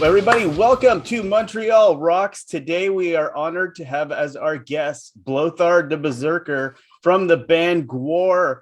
Everybody, welcome to Montreal Rocks. Today we are honored to have as our guest Blothar the Berserker from the band Gwar.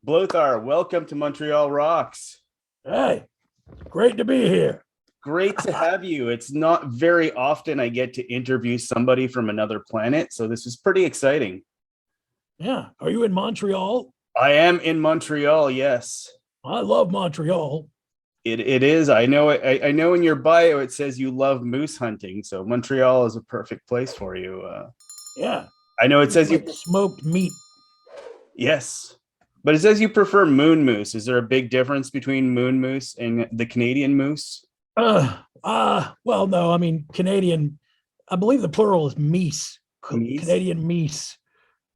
Blothar, welcome to Montreal Rocks. Hey, great to be here. Great to have you. It's not very often I get to interview somebody from another planet, so this is pretty exciting. Yeah. Are you in Montreal? I am in Montreal, yes. I love Montreal. It is. I know. I know in your bio it says you love moose hunting, so Montreal is a perfect place for you. Yeah. I know it says like you smoked meat. Yes, but it says you prefer moon moose. Is there a big difference between moon moose and the Canadian moose? Well, no. I mean, Canadian. I believe the plural is meese. Meese? Canadian meese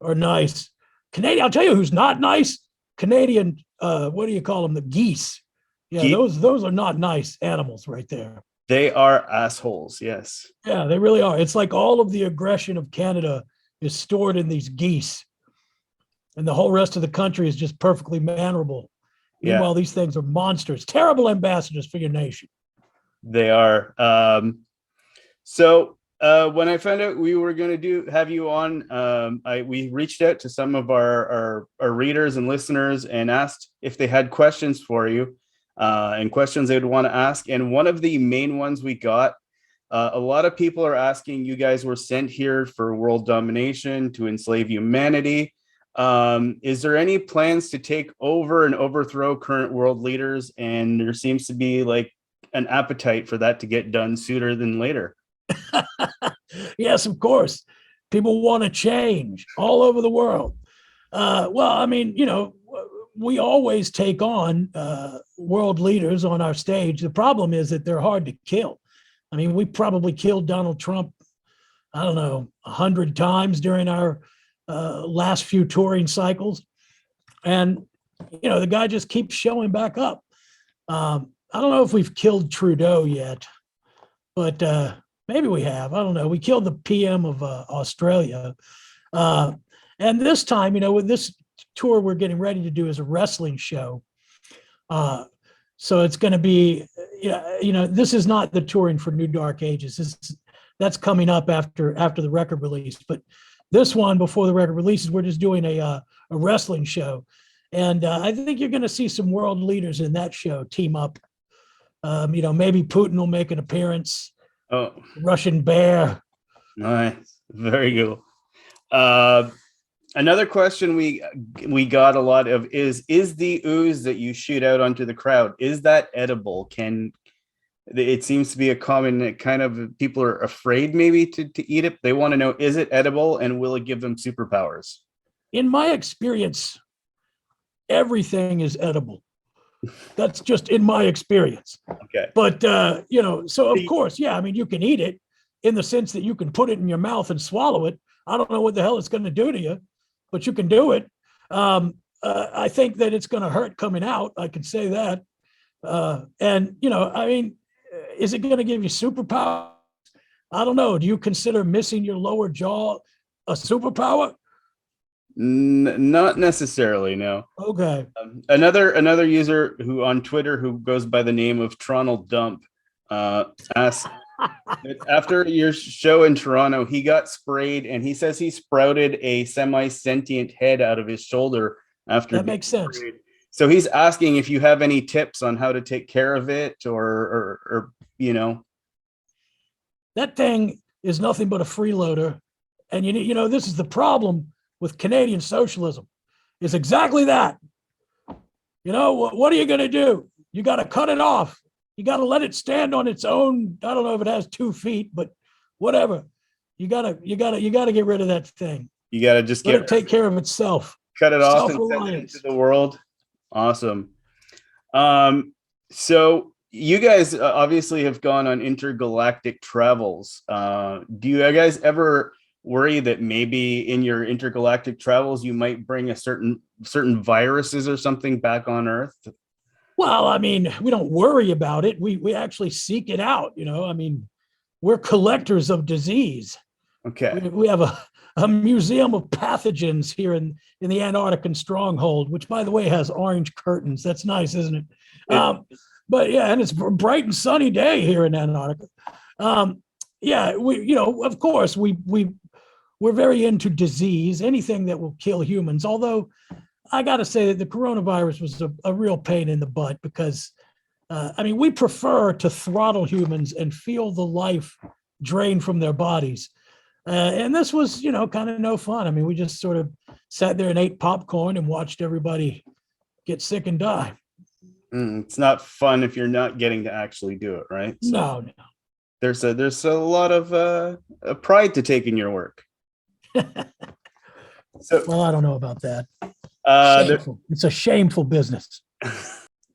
are nice. Canadian. I'll tell you who's not nice. Canadian. What do you call them? The geese. Yeah, those are not nice animals right there. They are assholes, yes. Yeah, they really are. It's like all of the aggression of Canada is stored in these geese. And the whole rest of the country is just perfectly mannerable. Yeah. Meanwhile, these things are monsters, terrible ambassadors for your nation. They are. So when I found out we were going to have you on, we reached out to some of our readers and listeners and asked if they had questions for you. And questions they would want to ask. And one of the main ones we got, a lot of people are asking, you guys were sent here for world domination to enslave humanity. Is there any plans to take over and overthrow current world leaders? And there seems to be like an appetite for that to get done sooner than later. Yes, of course. People want to change all over the world. Well, I mean, we always take on world leaders on our stage. The problem is that they're hard to kill. I mean, we probably killed Donald Trump, I don't know, 100 times during our last few touring cycles. And, the guy just keeps showing back up. I don't know if we've killed Trudeau yet, but maybe we have. I don't know. We killed the PM of Australia. And this time, with this tour we're getting ready to do is a wrestling show. So it's going to be, this is not the touring for New Dark Ages. That's coming up after the record release. But this one, before the record releases, we're just doing a wrestling show. And I think you're going to see some world leaders in that show team up. Maybe Putin will make an appearance. Oh, Russian bear. Nice. Very cool. Another question we got a lot of is the ooze that you shoot out onto the crowd, is that edible? It seems to be a common kind of, people are afraid maybe to eat it. They want to know, is it edible and will it give them superpowers? In my experience, everything is edible. That's just in my experience. Okay. But, so of course, yeah, I mean, you can eat it in the sense that you can put it in your mouth and swallow it. I don't know what the hell it's going to do to you, but you can do it. I think that it's going to hurt coming out. I can say that. I mean, is it going to give you superpower? I don't know. Do you consider missing your lower jaw a superpower? Not necessarily, no. Okay. Another user who on Twitter who goes by the name of Tronald Dump asked, after your show in Toronto, he got sprayed, and he says he sprouted a semi-sentient head out of his shoulder after. That makes sense. Sprayed. So he's asking if you have any tips on how to take care of it, or. That thing is nothing but a freeloader, and this is the problem with Canadian socialism. Is exactly that. What are you going to do? You got to cut it off. You got to let it stand on its own. I don't know if it has 2 feet, but whatever. You gotta get rid of that thing. You gotta just let it take care of itself. Cut it off and send it into the world. Awesome. So you guys obviously have gone on intergalactic travels. Do you guys ever worry that maybe in your intergalactic travels you might bring a certain viruses or something back on Earth? Well, I mean, we don't worry about it. We actually seek it out. I mean, we're collectors of disease. Okay. We have a museum of pathogens here in the Antarctic Stronghold, which, by the way, has orange curtains. That's nice, isn't it? But yeah, and it's a bright and sunny day here in Antarctica. Yeah, of course, we're very into disease, anything that will kill humans. Although I got to say that the coronavirus was a real pain in the butt because, we prefer to throttle humans and feel the life drain from their bodies. And this was, kind of no fun. I mean, we just sort of sat there and ate popcorn and watched everybody get sick and die. It's not fun if you're not getting to actually do it, right? So No. there's a lot of pride to take in your work. So, well, I don't know about that. shameful. It's a shameful business.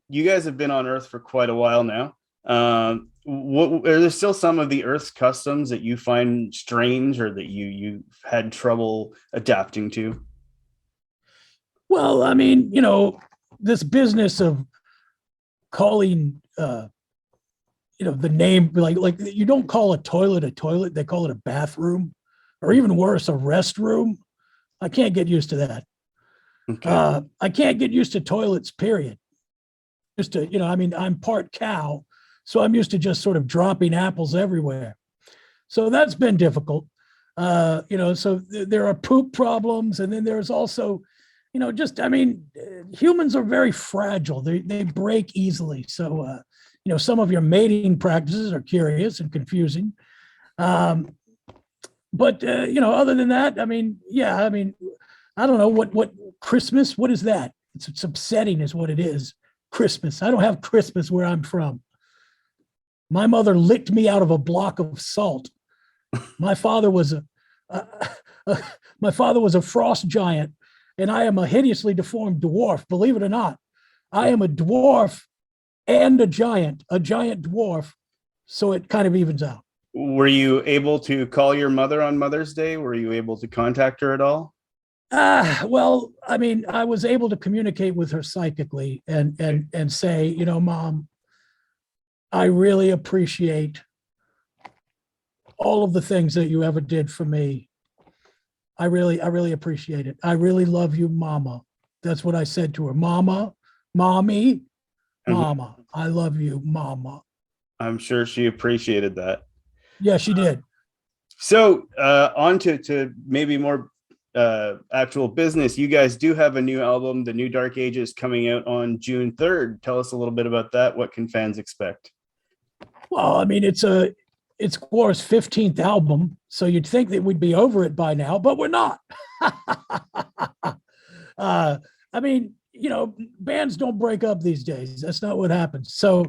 You guys have been on Earth for quite a while now. Are there still some of the Earth's customs that you find strange or that you had trouble adapting to? Well, this business of calling, the name, like you don't call a toilet, they call it a bathroom, or even worse, a restroom. I can't get used to that. Okay. I can't get used to toilets, period. Just to, I'm part cow, so I'm used to just sort of dropping apples everywhere. So that's been difficult. So there are poop problems, and then there's also, humans are very fragile. They break easily. So, some of your mating practices are curious and confusing. But other than that, I don't know what Christmas. What is that? It's upsetting, is what it is. Christmas. I don't have Christmas where I'm from. My mother licked me out of a block of salt. My father was a frost giant, and I am a hideously deformed dwarf. Believe it or not, I am a dwarf and a giant dwarf. So it kind of evens out. Were you able to call your mother on Mother's Day? Were you able to contact her at all? Well, I was able to communicate with her psychically and say, Mom, I really appreciate all of the things that you ever did for me. I really appreciate it. I really love you, Mama. That's what I said to her. Mama, Mommy, Mama, I love you, Mama. I'm sure she appreciated that. Yeah, she did. So on to maybe more actual business. You guys do have a new album, The New Dark Ages, coming out on June 3rd. Tell us a little bit about that. What can fans expect? Well, it's Gwar's 15th album, so you'd think that we'd be over it by now, but we're not. Bands don't break up these days. That's not what happens. So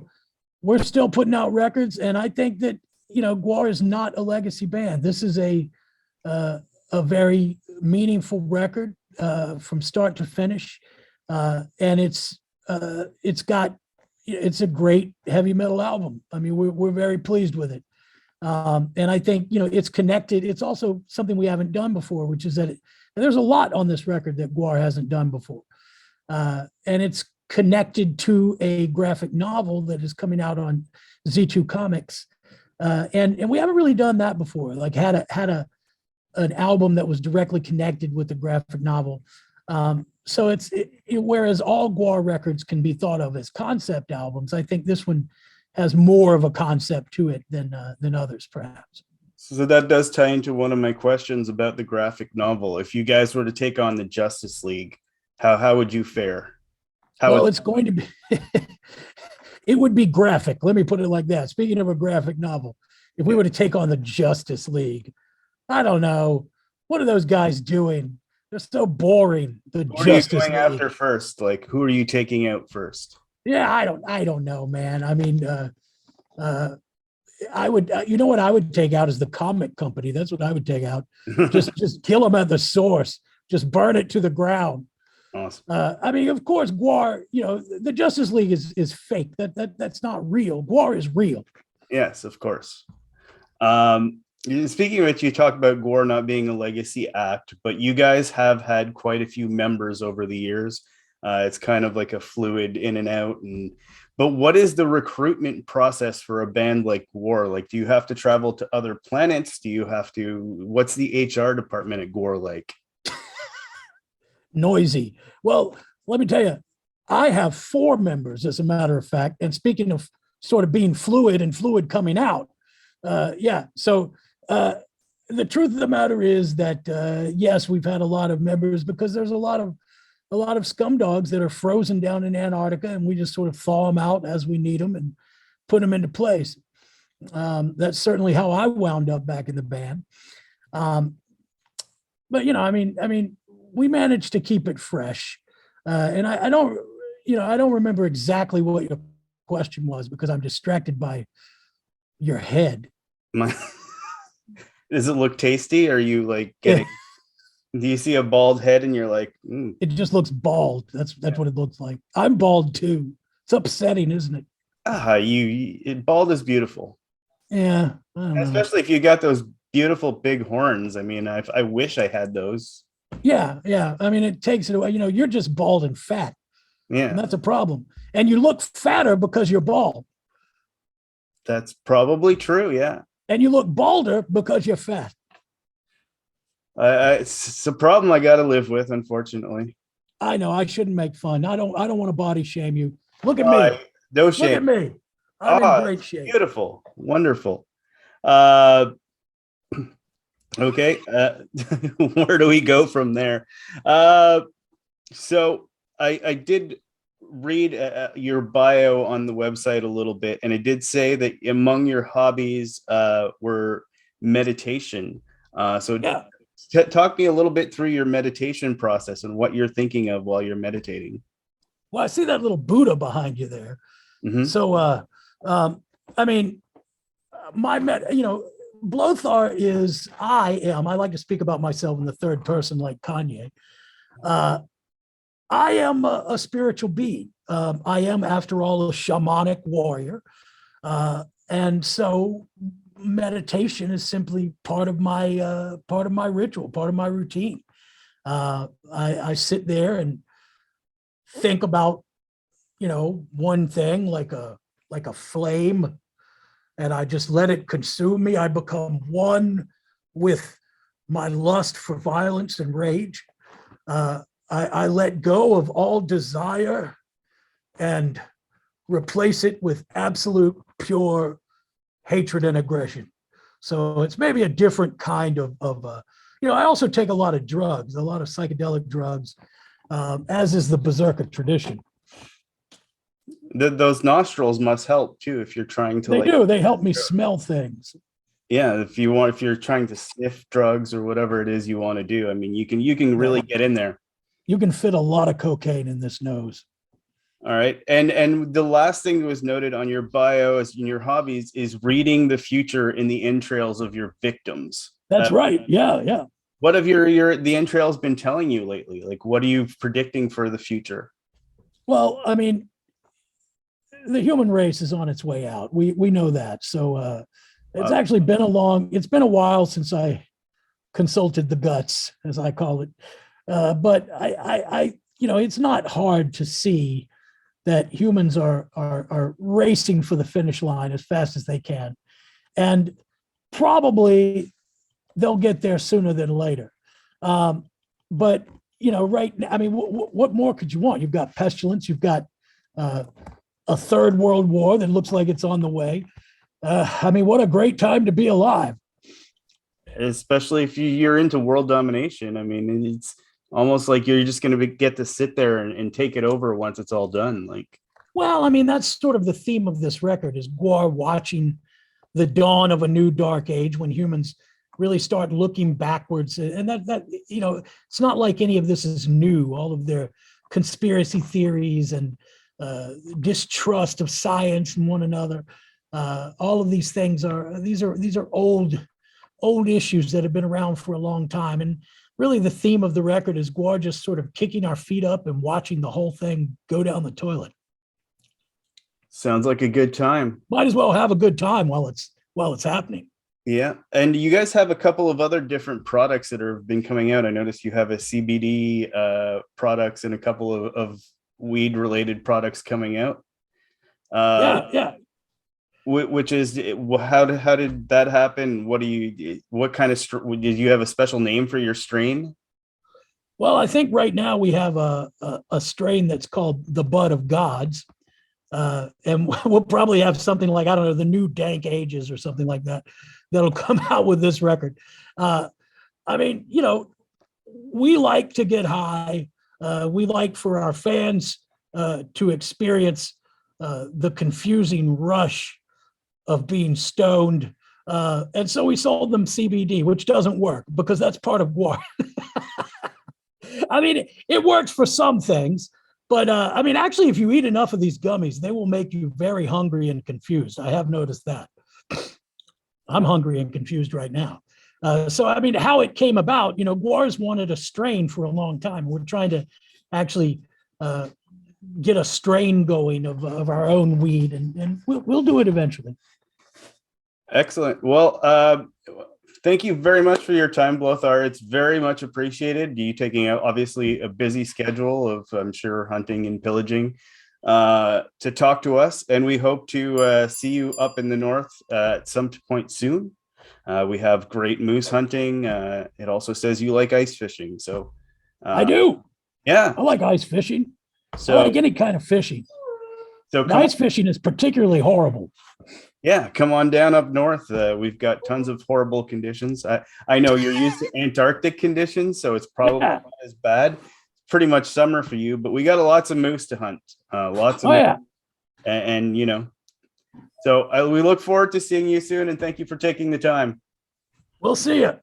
we're still putting out records, and I think that Gwar is not a legacy band. This is a very meaningful record from start to finish, and it's a great heavy metal album. We're very pleased with it, and I think it's connected. It's also something we haven't done before, which is that there's a lot on this record that Gwar hasn't done before, and it's connected to a graphic novel that is coming out on Z2 Comics. And we haven't really done that before, like had an album that was directly connected with the graphic novel. So whereas all Gwar records can be thought of as concept albums, I think this one has more of a concept to it than others, perhaps. So that does tie into one of my questions about the graphic novel. If you guys were to take on the Justice League, how would you fare? It's going to be it would be graphic. Let me put it like that. Speaking of a graphic novel, if we were to take on the Justice League, I don't know. What are those guys doing? They're so boring. The who Justice are you going League. after first? Like, who are you taking out first? Yeah, I don't know, man. I would, you know what I would take out is the comic company. That's what I would take out. just kill them at the source. Just burn it to the ground. Awesome. Of course, Gwar. The Justice League is fake. That's not real. Gwar is real. Yes, of course. Speaking of which, you talk about Gwar not being a legacy act, but you guys have had quite a few members over the years. It's kind of like a fluid in and out. But what is the recruitment process for a band like Gwar? Like, do you have to travel to other planets? What's the HR department at Gwar like? Noisy. Well, let me tell you, I have 4 members, as a matter of fact. And speaking of sort of being fluid and fluid coming out, yeah. So the truth of the matter is that yes, we've had a lot of members because there's a lot of scum dogs that are frozen down in Antarctica, and we just sort of thaw them out as we need them and put them into place. That's certainly how I wound up back in the band. Um, but I mean, we managed to keep it fresh, and I don't, I don't remember exactly what your question was because I'm distracted by your head. My, does it look tasty? Are you like getting? Do you see a bald head and you're like, It just looks bald. That's what it looks like. I'm bald too. It's upsetting, isn't it? bald is beautiful, Yeah, I don't know. especially if you got those beautiful big horns. I mean, I wish I had those. Yeah, yeah. I mean, it takes it away. You're just bald and fat, and Yeah, that's a problem. And you look fatter because you're bald, that's probably true. Yeah, and you look balder because you're fat. it's a problem I got to live with, unfortunately. I know. I shouldn't make fun. I don't want to body shame you. Look at Uh, me. no Look at shame. me. I'm in Ah, great shape. beautiful, wonderful. Uh, okay, where do we go from there? So I did read your bio on the website a little bit, and it did say that among your hobbies were meditation. So Yeah. talk me a little bit through your meditation process and what you're thinking of while you're meditating. Well, I see that little Buddha behind you there. Hmm. So, um, I mean, Blothar is, I like to speak about myself in the third person like Kanye. Uh, I am a spiritual being. I am, after all, a shamanic warrior. And so meditation is simply part of my ritual, part of my routine. I sit there and think about, one thing like a flame, and I just let it consume me. I become one with my lust for violence and rage. I let go of all desire and replace it with absolute pure hatred and aggression. So it's maybe a different kind of I also take a lot of drugs, a lot of psychedelic drugs, as is the berserker tradition. Those nostrils must help too if you're trying to They like, do. They help me smell things. yeah, if you're trying to sniff drugs or whatever it is you want to do. I mean, you can really Yeah. get in there. You can fit a lot of cocaine in this nose. All right. And the last thing that was noted on your bio as in your hobbies is reading the future in the entrails of your victims. That's right. Yeah, yeah. What have your the entrails been telling you lately? Like, what are you predicting for the future? Well, I mean, the human race is on its way out. We know that. So it's Uh, actually it's been a while since I consulted the guts, as I call it. But it's not hard to see that humans are racing for the finish line as fast as they can, and probably they'll get there sooner than later. But right now, I mean, what more could you want? You've got pestilence. You've got uh, a third world war that looks like it's on the way. I mean, what a great time to be alive. Especially if you're into world domination. I mean, it's almost like you're just going to get to sit there and take it over once it's all done. Like, Well, I mean, that's sort of the theme of this record is Gwar watching the dawn of a new dark age when humans really start looking backwards. And it's not like any of this is new. All of their conspiracy theories and distrust of science and one another. All of these things are old issues that have been around for a long time. And really the theme of the record is Gwar just sort of kicking our feet up and watching the whole thing go down the toilet. sounds like a good time. Might as well have a good time while it's happening. Yeah. And you guys have a couple of other different products that have been coming out. I noticed you have a CBD products and a couple of weed related products coming out. Yeah, yeah. Which is how did that happen? What kind of did you have a special name for your strain? Well, I think right now we have a strain that's called the Bud of Gods. And we'll probably have something like, I don't know, the new Dank Ages or something like that that'll come out with this record. I mean, we like to get high. We like for our fans to experience the confusing rush of being stoned. And so we sold them CBD, which doesn't work because that's part of Gwar. I mean, it works for some things, but I mean, actually, if you eat enough of these gummies, they will make you very hungry and confused. I have noticed that. I'm hungry and confused right now. So, I mean, how it came about, Gwar's wanted a strain for a long time. We're trying to actually get a strain going of our own weed, and we'll do it eventually. Excellent. Well, thank you very much for your time, Blothar. It's very much appreciated. You taking out obviously a busy schedule of, I'm sure, hunting and pillaging to talk to us. And we hope to see you up in the north at some point soon. We have great moose hunting. It also says you like ice fishing. So I do. Yeah. I like ice fishing. So, I like any kind of fishing. So ice fishing is particularly horrible. Yeah, come on down up north. We've got tons of horrible conditions. I know you're used to Antarctic conditions, so it's probably not as bad. It's pretty much summer for you, but we got lots of moose to hunt. Lots of moose. And so we look forward to seeing you soon, and thank you for taking the time. We'll see you.